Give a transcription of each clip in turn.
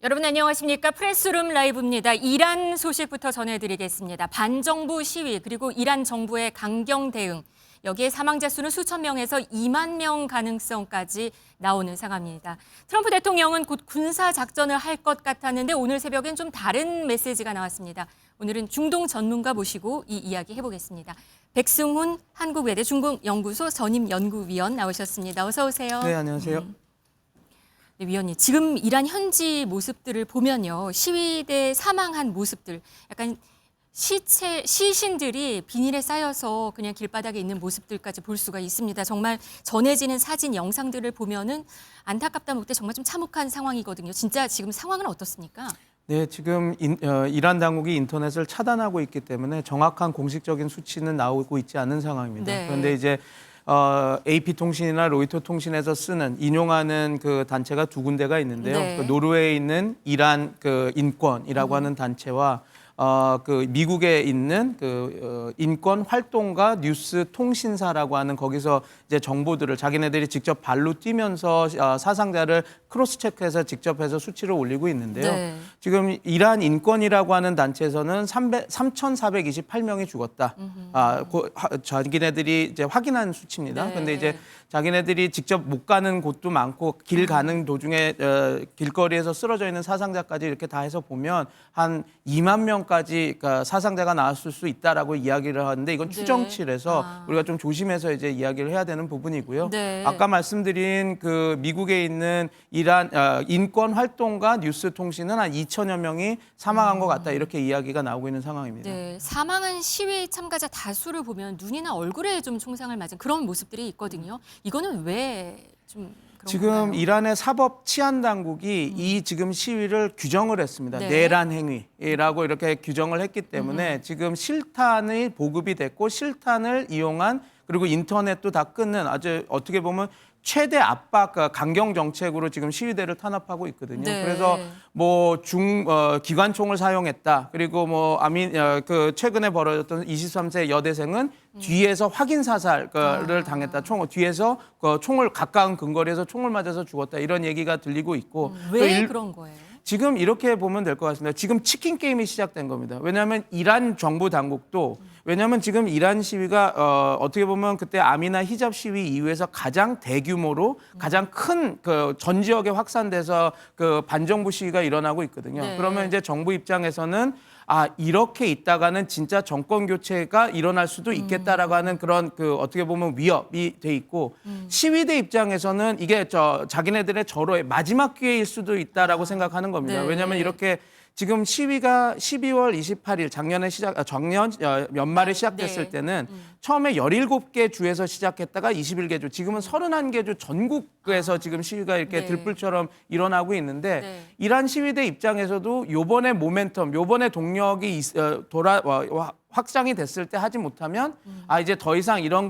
여러분 안녕하십니까? 프레스룸 라이브입니다. 이란 소식부터 전해드리겠습니다. 반정부 시위 그리고 이란 정부의 강경 대응. 여기에 사망자 수는 수천 명에서 2만 명 가능성까지 나오는 상황입니다. 트럼프 대통령은 곧 군사 작전을 할 것 같았는데 오늘 새벽엔 좀 다른 메시지가 나왔습니다. 오늘은 중동 전문가 모시고 이 이야기 해보겠습니다. 백승훈 한국외대 중국연구소 전임연구위원 나오셨습니다. 어서 오세요. 네, 안녕하세요. 네, 위원님, 지금 이란 현지 모습들을 보면요. 시위대 사망한 모습들, 약간 시신들이 비닐에 쌓여서 그냥 길바닥에 있는 모습들까지 볼 수가 있습니다. 정말 전해지는 사진, 영상들을 보면은 안타깝다 못해 정말 좀 참혹한 상황이거든요. 진짜 지금 상황은 어떻습니까? 네, 지금 이란 당국이 인터넷을 차단하고 있기 때문에 정확한 공식적인 수치는 나오고 있지 않은 상황입니다. 네. 그런데 이제 AP통신이나 로이터 통신에서 쓰는 인용하는 그 단체가 두 군데가 있는데요. 네. 그 노르웨이에 있는 이란 그 인권이라고 하는 단체와 그 미국에 있는 그 인권 활동가 뉴스 통신사라고 하는 거기서 이제 정보들을 자기네들이 직접 발로 뛰면서 사상자를 크로스 체크해서 직접 해서 수치를 올리고 있는데요. 네. 지금 이란 인권이라고 하는 단체에서는 3,428명이 죽었다. 자기네들이 이제 확인한 수치입니다. 그런데 이제 자기네들이 직접 못 가는 곳도 많고 길 가는 도중에 길거리에서 쓰러져 있는 사상자까지 이렇게 다 해서 보면 한 2만 명까지 그러니까 사상자가 나왔을 수 있다라고 이야기를 하는데 이건 추정치라서 우리가 좀 조심해서 이제 이야기를 해야 되는 부분이고요. 네. 아까 말씀드린 그 미국에 있는 이란 인권 활동가 뉴스 통신은 한 2천여 명이 사망한 것 같다 이렇게 이야기가 나오고 있는 상황입니다. 네, 사망한 시위 참가자 다수를 보면 눈이나 얼굴에 좀 총상을 맞은 그런 모습들이 있거든요. 이거는 왜 좀 그런 지금 건가요? 이란의 사법 치안 당국이 이 지금 시위를 규정을 했습니다. 네. 내란 행위라고 이렇게 규정을 했기 때문에 지금 실탄이 보급이 됐고 실탄을 이용한 그리고 인터넷도 다 끊는 아주 어떻게 보면 최대 압박 강경 정책으로 지금 시위대를 탄압하고 있거든요. 네. 그래서 뭐 기관총을 사용했다. 그리고 뭐 그 최근에 벌어졌던 23세 여대생은 뒤에서 확인 사살을 당했다. 뒤에서 총을 가까운 근거리에서 총을 맞아서 죽었다. 이런 얘기가 들리고 있고 왜 그런 거예요? 지금 이렇게 보면 될 것 같습니다. 지금 치킨 게임이 시작된 겁니다. 왜냐하면 이란 정부 당국도 왜냐하면 지금 이란 시위가 어떻게 보면 그때 아미나 히잡 시위 이후에서 가장 대규모로 가장 큰 그 전 지역에 확산돼서 그 반정부 시위가 일어나고 있거든요. 네. 그러면 이제 정부 입장에서는 이렇게 있다가는 진짜 정권 교체가 일어날 수도 있겠다라고 하는 그런 그 어떻게 보면 위협이 돼 있고 시위대 입장에서는 이게 자기네들의 절호의 마지막 기회일 수도 있다라고 생각하는 겁니다. 네. 왜냐하면 이렇게 지금 시위가 12월 28일 작년 연말에 시작됐을 때는 처음에 17개 주에서 시작했다가 21개 주, 지금은 31개 주 전국에서 지금 시위가 이렇게 들불처럼 일어나고 있는데 이란 시위대 입장에서도 요번에 모멘텀, 요번에 동력이 확장이 됐을 때 하지 못하면 이제 더 이상 이런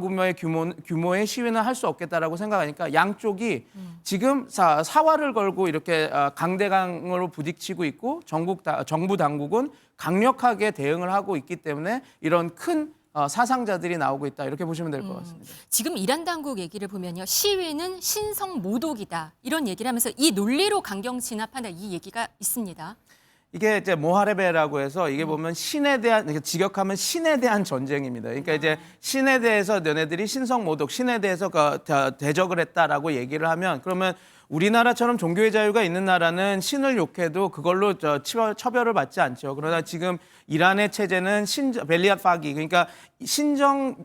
규모의 시위는 할 수 없겠다라고 생각하니까 양쪽이 지금 사활을 걸고 이렇게 강대강으로 부딪히고 있고 정부 당국은 강력하게 대응을 하고 있기 때문에 이런 큰 사상자들이 나오고 있다 이렇게 보시면 될 것 같습니다. 지금 이란 당국 얘기를 보면요. 시위는 신성 모독이다. 이런 얘기를 하면서 이 논리로 강경 진압한다. 이 얘기가 있습니다. 이게 이제 모하레베라고 해서 이게 보면 신에 대한 직역하면 신에 대한 전쟁입니다. 그러니까 이제 신에 대해서 너네들이 신성 모독, 신에 대해서 대적을 했다라고 얘기를 하면 그러면 우리나라처럼 종교의 자유가 있는 나라는 신을 욕해도 그걸로 처벌을 받지 않죠. 그러나 지금 이란의 체제는 벨리앗 파기 그러니까 신정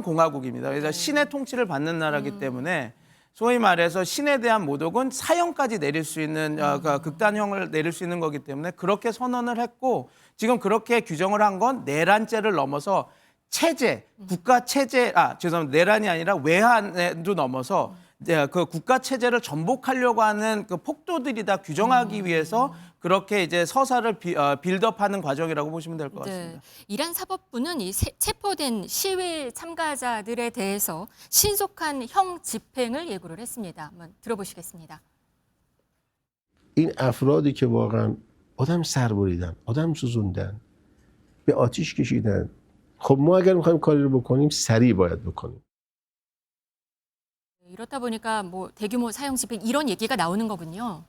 공화국입니다. 그래서 신의 통치를 받는 나라이기 때문에 소위 말해서 신에 대한 모독은 사형까지 내릴 수 있는 극단형을 내릴 수 있는 거기 때문에 그렇게 선언을 했고 지금 그렇게 규정을 한 건 내란죄를 넘어서 체제, 국가 체제, 죄송합니다. 내란이 아니라 외환에도 넘어서 그 국가 체제를 전복하려고 하는 그 폭도들이다 규정하기 위해서 그렇게 이제 서사를 빌드업하는 과정이라고 보시면 될 것 같습니다. 네. 이란 사법부는 이 체포된 시위 참가자들에 대해서 신속한 형 집행을 예고를 했습니다. 한번 들어보시겠습니다. این افرادی که واقعا آدم سر بریدن، آدم سوزوندن، به آتیش کشیدن. خب ما اگر میخوایم کاری رو بکنیم سریع باید بکنیم. 이렇다 보니까 뭐 대규모 사형 집행 이런 얘기가 나오는 거군요.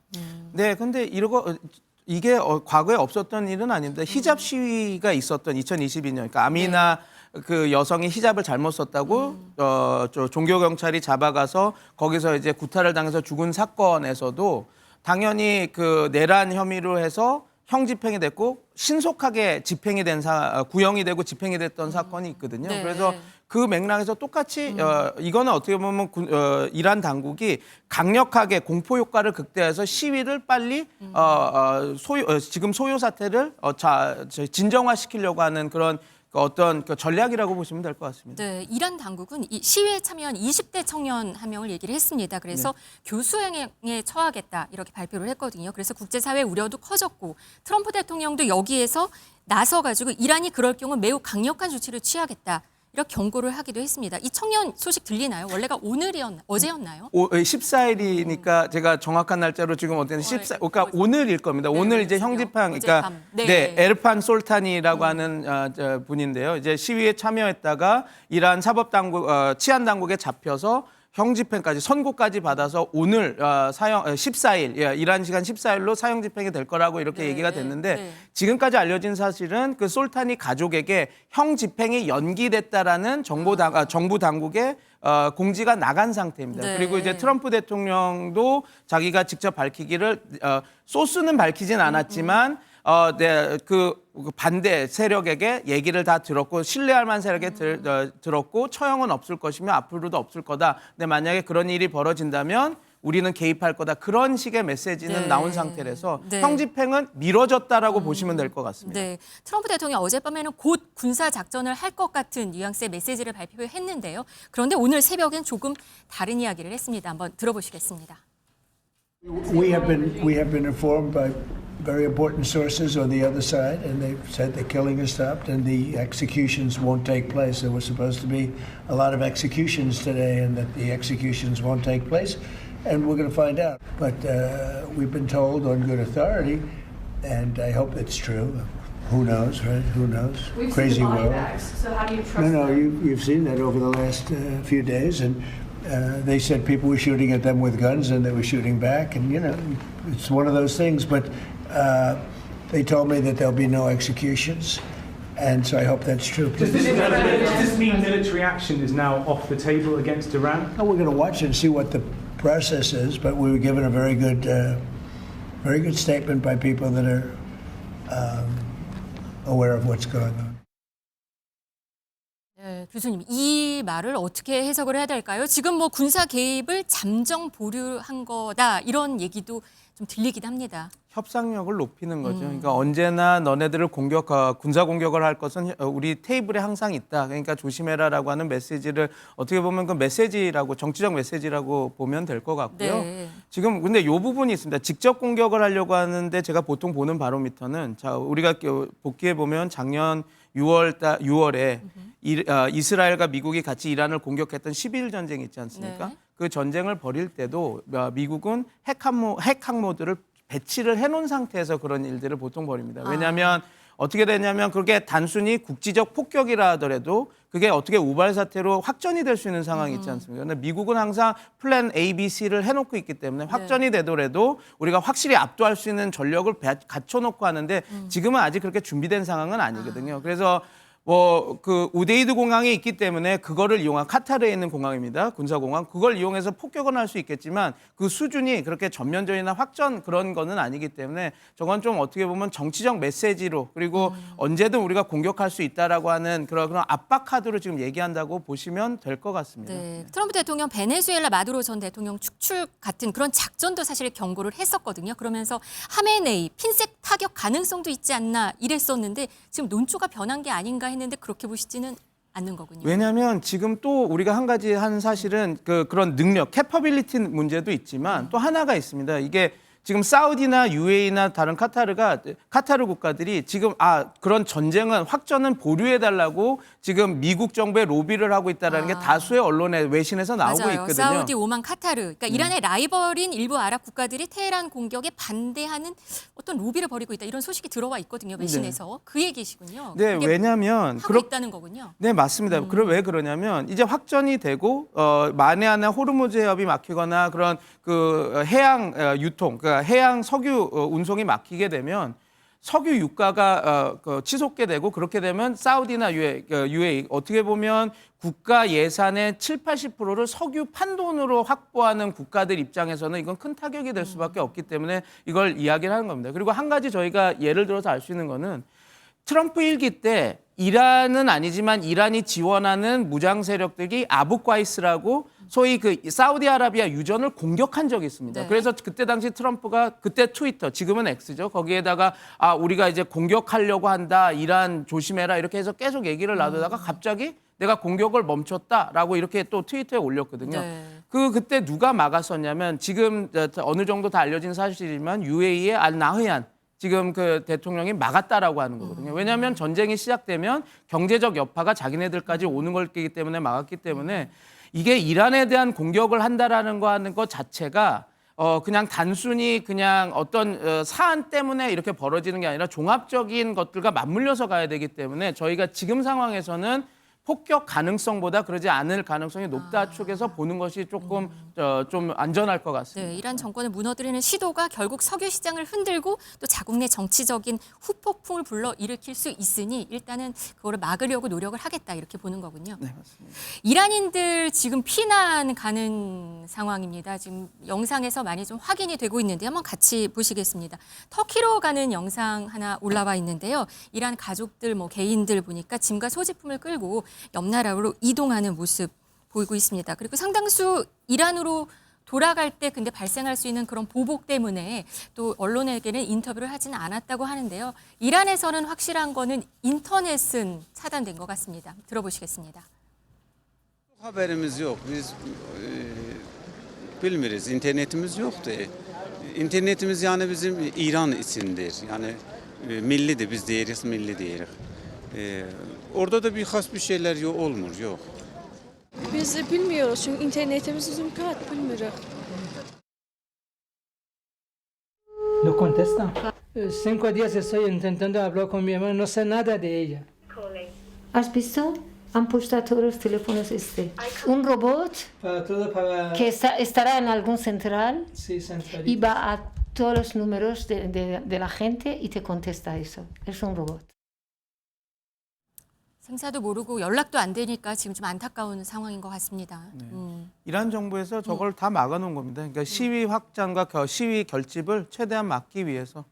네, 근데 이게 과거에 없었던 일은 아닙니다. 히잡 시위가 있었던 2022년, 그러니까 아미나 그 여성이 히잡을 잘못 썼다고 저 종교 경찰이 잡아가서 거기서 이제 구타를 당해서 죽은 사건에서도 당연히 그 내란 혐의로 해서 형 집행이 됐고 신속하게 집행이 된 구형이 되고 집행이 됐던 사건이 있거든요. 네. 그래서 그 맥락에서 똑같이 이거는 어떻게 보면 이란 당국이 강력하게 공포 효과를 극대화해서 시위를 빨리 지금 소요 사태를 진정화시키려고 하는 그런 어떤 전략이라고 보시면 될 것 같습니다. 네, 이란 당국은 이 시위에 참여한 20대 청년 한 명을 얘기를 했습니다. 그래서 교수행에 처하겠다 이렇게 발표를 했거든요. 그래서 국제사회 우려도 커졌고 트럼프 대통령도 여기에서 나서가지고 이란이 그럴 경우 매우 강력한 조치를 취하겠다. 이렇게 경고를 하기도 했습니다. 이 청년 소식 들리나요? 원래가 어제였나요? 14일이니까 제가 정확한 날짜로 지금 어떤 14, 그러니까 오늘일 겁니다. 네, 오늘 이제 그렇군요. 형집행, 어젯밤. 그러니까 네. 네, 에르판 솔타니라고 하는 분인데요. 이제 시위에 참여했다가 이란 사법당국, 치안당국에 잡혀서 형집행까지 선고까지 받아서 오늘 14일 이란 시간 14일로 사형 집행이 될 거라고 이렇게 네, 얘기가 됐는데 네. 지금까지 알려진 사실은 그 솔타니 가족에게 형 집행이 연기됐다라는 정부 당국의 공지가 나간 상태입니다. 네. 그리고 이제 트럼프 대통령도 자기가 직접 밝히기를 소스는 밝히진 않았지만 그 반대 세력에게 얘기를 다 들었고 신뢰할 만한 세력에 들었고 처형은 없을 것이며 앞으로도 없을 거다. 근데 만약에 그런 일이 벌어진다면 우리는 개입할 거다. 그런 식의 메시지는 네. 나온 상태라서 네. 형집행은 미뤄졌다라고 보시면 될 것 같습니다. 네, 트럼프 대통령 어젯밤에는 곧 군사 작전을 할 것 같은 뉘앙스의 메시지를 발표했는데요. 그런데 오늘 새벽엔 조금 다른 이야기를 했습니다. 한번 들어보시겠습니다. We have been informed by very important sources on the other side, and they've said the killing has stopped and the executions won't take place. There was supposed to be a lot of executions today, and that the executions won't take place, and we're going to find out. But we've been told on good authority, and I hope it's true. Who knows, right? Who knows? We've Crazy seen the body world. bags, so how do you trust No, them? you've seen that over the last few days, and they said people were shooting at them with guns, and they were shooting back, and it's one of those things. But they told me that there'll be no executions, and so I hope that's true. Does this mean military action is now off the table against Iran? Now we're going to watch and see what the process is, but we were given a very good statement by people that are aware of what's going on. 네, 교수님, 이 말을 어떻게 해석을 해야 될까요? 지금 뭐 군사 개입을 잠정 보류한 거다 이런 얘기도 좀 들리긴 합니다. 협상력을 높이는 거죠. 그러니까 언제나 너네들을 군사 공격을 할 것은 우리 테이블에 항상 있다. 그러니까 조심해라라고 하는 메시지를 어떻게 보면 그 메시지라고 정치적 메시지라고 보면 될 것 같고요. 네. 지금 근데 이 부분이 있습니다. 직접 공격을 하려고 하는데 제가 보통 보는 바로미터는 자 우리가 복기해 보면 작년 6월에 이스라엘과 미국이 같이 이란을 공격했던 12일 전쟁이 있지 않습니까? 네. 그 전쟁을 벌일 때도 미국은 핵 항모들을 배치를 해놓은 상태에서 그런 일들을 보통 벌입니다. 왜냐하면 어떻게 되냐면 그게 단순히 국지적 폭격이라 하더라도 그게 어떻게 우발 사태로 확전이 될 수 있는 상황이 있지 않습니까? 근데 미국은 항상 플랜 A, B, C를 해놓고 있기 때문에 확전이 되더라도 우리가 확실히 압도할 수 있는 전력을 갖춰놓고 하는데 지금은 아직 그렇게 준비된 상황은 아니거든요. 그래서 그 우데이드 공항에 있기 때문에 그거를 이용한 카타르에 있는 공항입니다. 군사공항. 그걸 이용해서 폭격은 할 수 있겠지만 그 수준이 그렇게 전면전이나 확전 그런 거는 아니기 때문에 저건 좀 어떻게 보면 정치적 메시지로 그리고 언제든 우리가 공격할 수 있다라고 하는 그런 압박 카드로 지금 얘기한다고 보시면 될 것 같습니다. 네, 트럼프 대통령 베네수엘라 마두로 전 대통령 축출 같은 그런 작전도 사실 경고를 했었거든요. 그러면서 하메네이 핀셋 타격 가능성도 있지 않나 이랬었는데 지금 논조가 변한 게 아닌가 했는데 그렇게 보시지는 않는 거군요. 왜냐하면 지금 또 우리가 한 가지 한 사실은 그런 능력, 캐퍼빌리티 문제도 있지만 또 하나가 있습니다. 이게 지금 사우디나 UAE나 다른 카타르 국가들이 지금 그런 전쟁은 확전은 보류해달라고 지금 미국 정부에 로비를 하고 있다는 게 다수의 언론의 외신에서 나오고 맞아요. 있거든요. 사우디, 오만, 카타르. 그러니까 이란의 라이벌인 일부 아랍 국가들이 테헤란 공격에 반대하는 어떤 로비를 벌이고 있다. 이런 소식이 들어와 있거든요. 외신에서. 그 얘기시군요. 네, 그게 왜냐하면 하고 있다는 거군요. 네, 맞습니다. 왜 그러냐면 이제 확전이 되고 만에 하나 호르무즈 해협이 막히거나 그런 그 해양 유통, 그러니까 해양 석유 운송이 막히게 되면 석유 유가가 치솟게 되고 그렇게 되면 사우디나 UAE 어떻게 보면 국가 예산의 70~80%를 석유 판돈으로 확보하는 국가들 입장에서는 이건 큰 타격이 될 수밖에 없기 때문에 이걸 이야기를 하는 겁니다. 그리고 한 가지 저희가 예를 들어서 알 수 있는 거는 트럼프 일기 때 이란은 아니지만 이란이 지원하는 무장 세력들이 아부과이스라고 소위 그 사우디아라비아 유전을 공격한 적이 있습니다. 네. 그래서 그때 당시 트럼프가 그때 트위터, 지금은 X죠. 거기에다가 우리가 이제 공격하려고 한다. 이란 조심해라. 이렇게 해서 계속 얘기를 놔두다가 갑자기 내가 공격을 멈췄다라고 이렇게 또 트위터에 올렸거든요. 네. 그때 누가 막았었냐면 지금 어느 정도 다 알려진 사실이지만 UAE의 알 나흐얀 지금 그 대통령이 막았다라고 하는 거거든요. 왜냐하면 전쟁이 시작되면 경제적 여파가 자기네들까지 오는 걸기 때문에 막았기 때문에 이게 이란에 대한 공격을 한다라는 거 하는 것 자체가 그냥 단순히 그냥 어떤 사안 때문에 이렇게 벌어지는 게 아니라 종합적인 것들과 맞물려서 가야 되기 때문에 저희가 지금 상황에서는 폭격 가능성보다 그러지 않을 가능성이 높다 축에서 보는 것이 조금 좀 안전할 것 같습니다. 네, 이란 정권을 무너뜨리는 시도가 결국 석유 시장을 흔들고 또 자국 내 정치적인 후폭풍을 불러 일으킬 수 있으니 일단은 그거를 막으려고 노력을 하겠다 이렇게 보는 거군요. 네, 맞습니다. 이란인들 지금 피난 가는 상황입니다. 지금 영상에서 많이 좀 확인이 되고 있는데 한번 같이 보시겠습니다. 터키로 가는 영상 하나 올라와 있는데요. 이란 가족들, 개인들 보니까 짐과 소지품을 끌고 옆 나라로 이동하는 모습 보이고 있습니다. 그리고 상당수 이란으로 돌아갈 때 근데 발생할 수 있는 그런 보복 때문에 또 언론에게는 인터뷰를 하지는 않았다고 하는데요. 이란에서는 확실한 거는 인터넷은 차단된 것 같습니다. 들어보시겠습니다. Haberimiz yok. Biz bilmiyoruz. İnternetimiz yoktu. İnternetimiz yani bizim İran içindir. Yani milli de biz diyeriz, milli diyeriz. Orada da bir has bir şeyler yok, olmuyor, yok. Biz bilmiyoruz çünkü internetimiz uzun kat bilmiyoruz. ¿Lo contestan? 5 días estoy intentando hablar con mi hermano, no sé nada de ella. ¿Has visto? Han puesto a todos los teléfonos un robot Para todo, para... que estará en algún central Sí, centralita. y va a todos los números de la gente y te contesta eso. Es un robot. 생사도 모르고 연락도 안 되니까 지금 좀 안타까운 상황인 것 같습니다. 이란 정부에서 저걸 다 막아놓은 겁니다. 그러니까 시위 확장과 시위 결집을 최대한 막기 위해서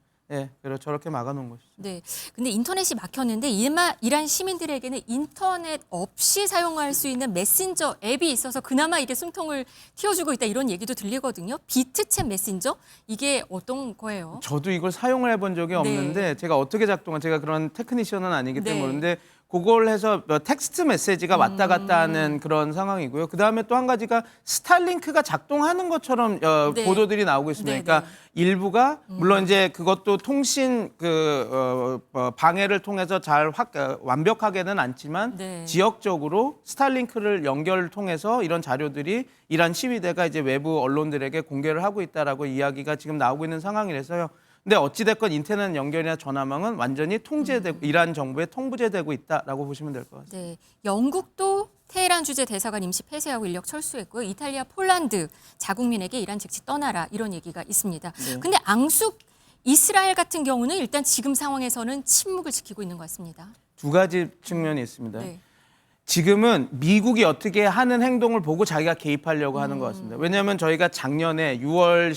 저렇게 막아놓은 것이죠. 네, 근데 인터넷이 막혔는데 이란 시민들에게는 인터넷 없이 사용할 수 있는 메신저 앱이 있어서 그나마 이게 숨통을 틔워주고 있다 이런 얘기도 들리거든요. 비트챗 메신저 이게 어떤 거예요? 저도 이걸 사용을 해본 적이 없는데 제가 어떻게 제가 그런 테크니션은 아니기 때문에 네. 모르는데 그걸 해서 텍스트 메시지가 왔다 갔다 하는 그런 상황이고요. 그다음에 또 한 가지가 스타링크가 작동하는 것처럼 네. 보도들이 나오고 있습니다. 네, 그러니까 일부가 물론 이제 그것도 통신 방해를 통해서 잘 완벽하게는 않지만 네. 지역적으로 스타링크를 연결을 통해서 이런 자료들이 이란 시위대가 이제 외부 언론들에게 공개를 하고 있다라고 이야기가 지금 나오고 있는 상황이라서요. 근데 어찌됐건 인터넷 연결이나 전화망은 완전히 통제되고 이란 정부에 통부제되고 있다라고 보시면 될 것 같습니다. 네, 영국도 테헤란 주재 대사관 임시 폐쇄하고 인력 철수했고요. 이탈리아, 폴란드 자국민에게 이란 즉시 떠나라 이런 얘기가 있습니다. 근데 앙숙 이스라엘 같은 경우는 일단 지금 상황에서는 침묵을 지키고 있는 것 같습니다. 두 가지 측면이 있습니다. 네. 지금은 미국이 어떻게 하는 행동을 보고 자기가 개입하려고 하는 것 같습니다. 왜냐하면 저희가 작년에 6월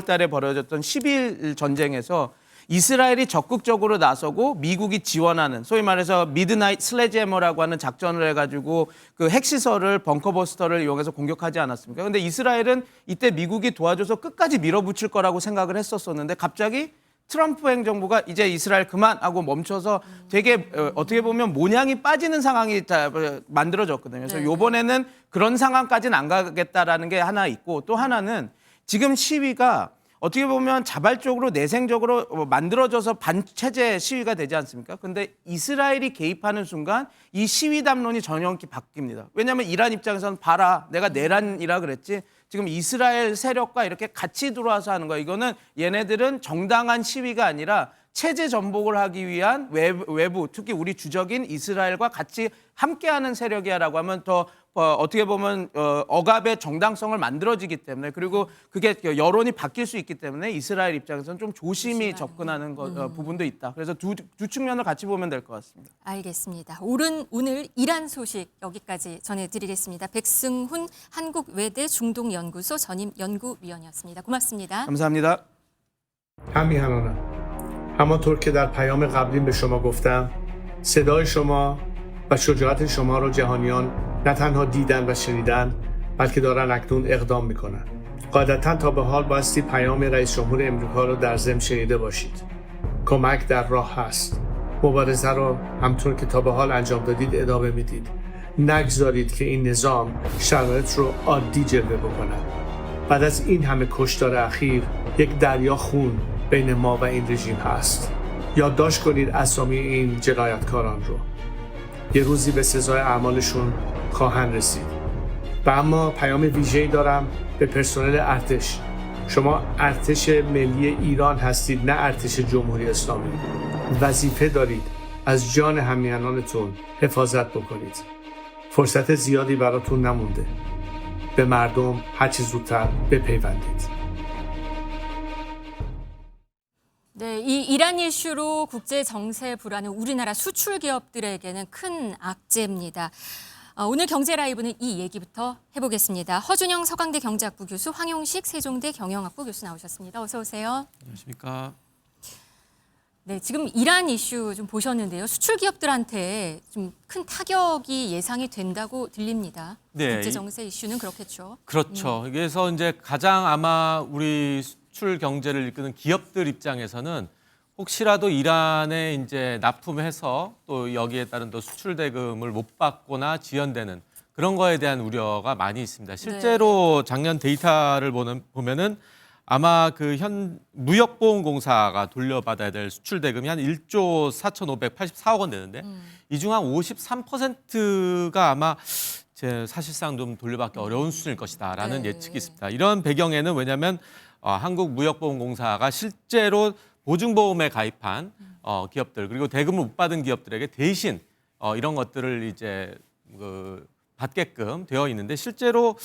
달에 벌어졌던 12일 전쟁에서 이스라엘이 적극적으로 나서고 미국이 지원하는 소위 말해서 미드나잇 슬래지해머라고 하는 작전을 해가지고 그 핵시설을 벙커버스터를 이용해서 공격하지 않았습니까? 그런데 이스라엘은 이때 미국이 도와줘서 끝까지 밀어붙일 거라고 생각을 했었었는데 갑자기 트럼프 행정부가 이제 이스라엘 그만하고 멈춰서 되게 어떻게 보면 모양이 빠지는 상황이 만들어졌거든요. 그래서 네. 이번에는 그런 상황까지는 안 가겠다라는 게 하나 있고 또 하나는 지금 시위가 어떻게 보면 자발적으로 내생적으로 만들어져서 반체제 시위가 되지 않습니까? 근데 이스라엘이 개입하는 순간 이 시위 담론이 전형키 바뀝니다. 왜냐하면 이란 입장에서는 봐라, 내가 내란이라 그랬지. 지금 이스라엘 세력과 이렇게 같이 들어와서 하는 거야. 이거는 얘네들은 정당한 시위가 아니라 체제 전복을 하기 위한 외부, 특히 우리 주적인 이스라엘과 같이 함께하는 세력이야라고 하면 더 어떻게 보면 억압의 정당성을 만들어지기 때문에, 그리고 그게 여론이 바뀔 수 있기 때문에 이스라엘 입장에서는 좀 조심히 접근하는 부분도 있다. 그래서 두 측면을 같이 보면 될 것 같습니다. 알겠습니다. 오늘 이란 소식 여기까지 전해드리겠습니다. 백승훈 한국외대 중동연구소 전임 연구위원이었습니다. 고맙습니다. 감사합니다. همیهنانم همانطور که در پیام قبلی به شما گفتم صدای شما و شجاعت شما را جهانیان نه تنها دیدن و شنیدن بلکه دارن اکنون اقدام میکنن. قاعدتا تا به حال بایستی پیام رئیس جمهور امریکا را در ضمن شنیده باشید. کمک در راه هست. مبارزه را همطور که تا به حال انجام دادید ادامه میدید. نگذارید که این نظام شرایط رو عادی جلوه بکنه. بعد از این همه کشتار اخیر یک دریا خون بین ما و این رژیم هست. یادداشت کنید اسامی این جنایتکاران رو. یه روزی به سزای اعمالشون خواهند رسید. و اما پیام ویژه‌ای دارم به پرسنل ارتش. شما ارتش ملی ایران هستید، نه ارتش جمهوری اسلامی. وظیفه دارید از جان همیهنانتون حفاظت بکنید. فرصت زیادی براتون نمونده. به مردم هرچی زودتر بپیوندید. 네, 이 이란 이슈로 국제 정세 불안은 우리나라 수출 기업들에게는 큰 악재입니다. 오늘 경제 라이브는 이 얘기부터 해보겠습니다. 허준영 서강대 경제학부 교수, 황용식 세종대 경영학부 교수 나오셨습니다. 어서 오세요. 안녕하십니까. 네, 지금 이란 이슈 좀 보셨는데요. 수출 기업들한테 좀 큰 타격이 예상이 된다고 들립니다. 네, 국제 정세 이슈는 그렇겠죠. 그렇죠. 그래서 이제 가장 아마 우리 수출 경제를 이끄는 기업들 입장에서는 혹시라도 이란에 이제 납품해서 또 여기에 따른 또 수출 대금을 못 받거나 지연되는 그런 거에 대한 우려가 많이 있습니다. 실제로 작년 데이터를 보면은 아마 그 무역보험공사가 돌려받아야 될 수출 대금이 한 1조 4,584억 원 되는데 이 중 한 53%가 아마 사실상 좀 돌려받기 어려운 수준일 것이다라는 예측이 있습니다. 이런 배경에는 왜냐하면 한국무역보험공사가 실제로 보증보험에 가입한 기업들 그리고 대금을 못 받은 기업들에게 대신 이런 것들을 이제 받게끔 되어 있는데 실제로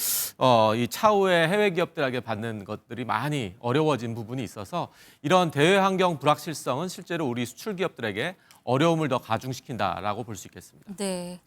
이 차후에 해외 기업들에게 받는 것들이 많이 어려워진 부분이 있어서 이런 대외 환경 불확실성은 실제로 우리 수출 기업들에게 어려움을 더 가중시킨다라고 볼 수 있겠습니다. 네.